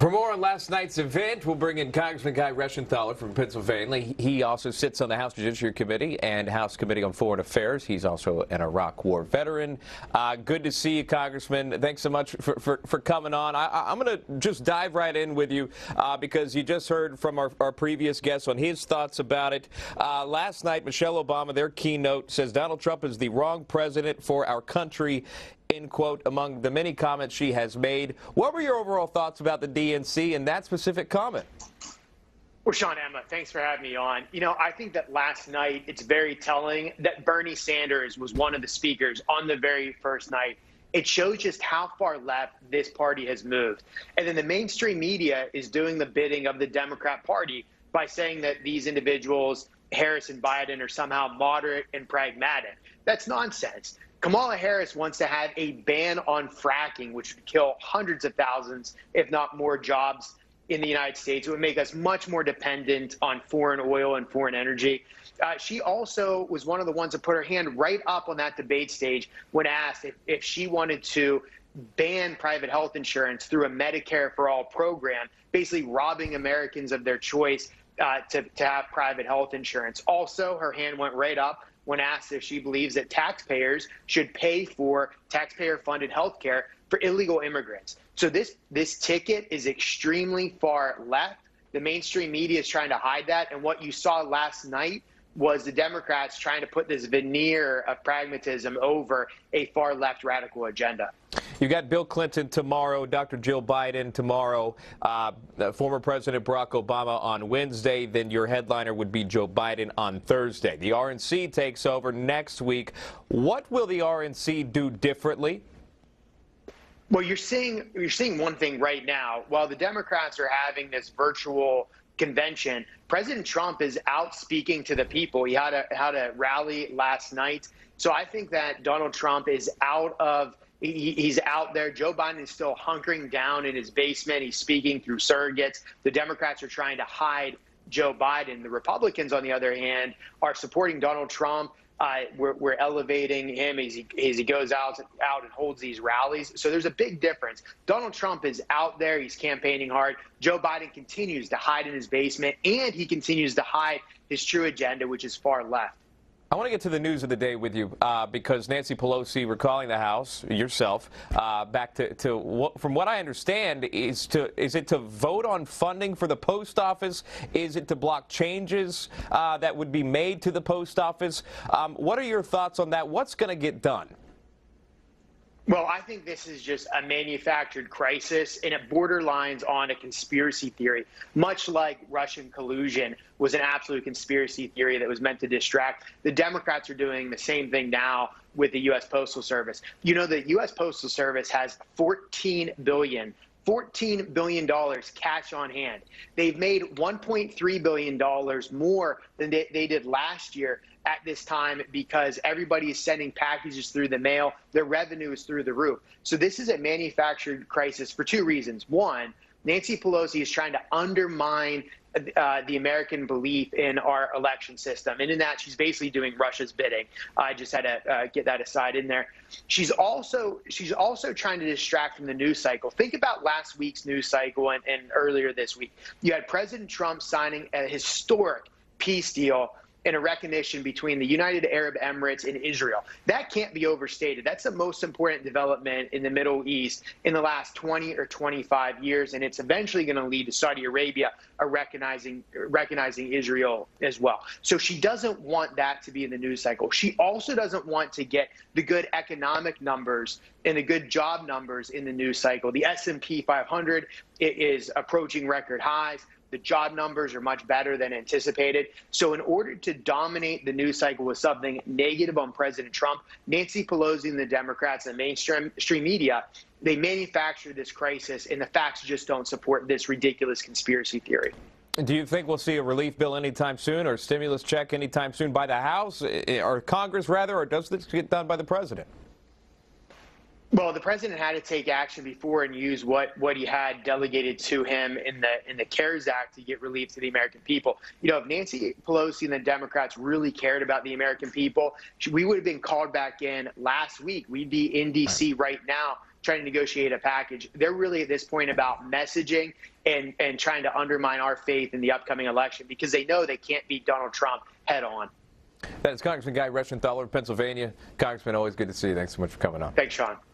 For more on last night's event, we'll bring in Congressman Reschenthaler from Pennsylvania. He also sits on the House Judiciary Committee and House Committee on Foreign Affairs. He's also an Iraq War veteran. Good to see you, Congressman. Thanks so much for coming on. I'm going to just dive right in with you because you just heard from our previous guest on his thoughts about it. Last night, Michelle Obama, their keynote, says Donald Trump is the wrong president for our country, end quote, among the many comments she has made. What were your overall thoughts about the DNC and that specific comment? Well, Sean, Emma, thanks for having me on. You know, I think that last night it's very telling that Bernie Sanders was one of the speakers on the very first night. It shows just how far left this party has moved. And then the mainstream media is doing the bidding of the Democrat Party by saying that these individuals, Harris and Biden, are somehow moderate and pragmatic. That's nonsense. Kamala Harris wants to have a ban on fracking, which would kill hundreds of thousands, if not more, jobs in the United States. It would make us much more dependent on foreign oil and foreign energy. She also was one of the ones that put her hand right up on that debate stage when asked if she wanted to ban private health insurance through a Medicare for All program, basically robbing Americans of their choice to have private health insurance. Also, her hand went right up when asked if she believes that taxpayers should pay for taxpayer-funded health care for illegal immigrants. So this ticket is extremely far left. The mainstream media is trying to hide that. And what you saw last night was the Democrats trying to put this veneer of pragmatism over a far left radical agenda. You got Bill Clinton tomorrow, Dr. Jill Biden tomorrow, former President Barack Obama on Wednesday. Then your headliner would be Joe Biden on Thursday. The RNC takes over next week. What will the RNC do differently? Well, you're seeing one thing right now. While the Democrats are having this virtual convention, President Trump is out speaking to the people. He had a rally last night. So I think that Donald Trump is he's out there. Joe Biden is still hunkering down in his basement. He's speaking through surrogates. The Democrats are trying to hide Joe Biden. The Republicans, on the other hand, are supporting Donald Trump. We're elevating him as he goes out and holds these rallies. So there's a big difference. Donald Trump is out there. He's campaigning hard. Joe Biden continues to hide in his basement, and he continues to hide his true agenda, which is far left. I want to get to the news of the day with you because Nancy Pelosi recalling the House, yourself, back to from what I understand, is it to vote on funding for the post office? Is it to block changes that would be made to the post office? What are your thoughts on that? What's going to get done? Well, I think this is just a manufactured crisis, and it borderlines on a conspiracy theory, much like Russian collusion was an absolute conspiracy theory that was meant to distract. The Democrats are doing the same thing now with the U.S. Postal Service. You know, the U.S. Postal Service has $14 billion cash on hand. They've made $1.3 billion more than they did last year at this time because everybody is sending packages through the mail. Their revenue is through the roof. So this is a manufactured crisis for two reasons. One, Nancy Pelosi is trying to undermine the American belief in our election system. And in that, she's basically doing Russia's bidding. I just had to get that aside in there. She's also trying to distract from the news cycle. Think about last week's news cycle and earlier this week. You had President Trump signing a historic peace deal in a recognition between the United Arab Emirates and Israel. That can't be overstated. That's the most important development in the Middle East in the last 20 or 25 years, and it's eventually going to lead to Saudi Arabia recognizing Israel as well. So she doesn't want that to be in the news cycle. She also doesn't want to get the good economic numbers and the good job numbers in the news cycle. The S&P 500 is approaching record highs. The job numbers are much better than anticipated. So in order to dominate the news cycle with something negative on President Trump, Nancy Pelosi and the Democrats and the mainstream media, they manufacture this crisis, and the facts just don't support this ridiculous conspiracy theory. Do you think we'll see a relief bill anytime soon or a stimulus check anytime soon by the House or Congress, rather, or does this get done by the president? Well, the president had to take action before and use what he had delegated to him in the CARES Act to get relief to the American people. You know, if Nancy Pelosi and the Democrats really cared about the American people, we would have been called back in last week. We'd be in D.C. right now trying to negotiate a package. They're really at this point about messaging and trying to undermine our faith in the upcoming election because they know they can't beat Donald Trump head on. That is Congressman Guy Reschenthaler of Pennsylvania. Congressman, always good to see you. Thanks so much for coming on. Thanks, Sean.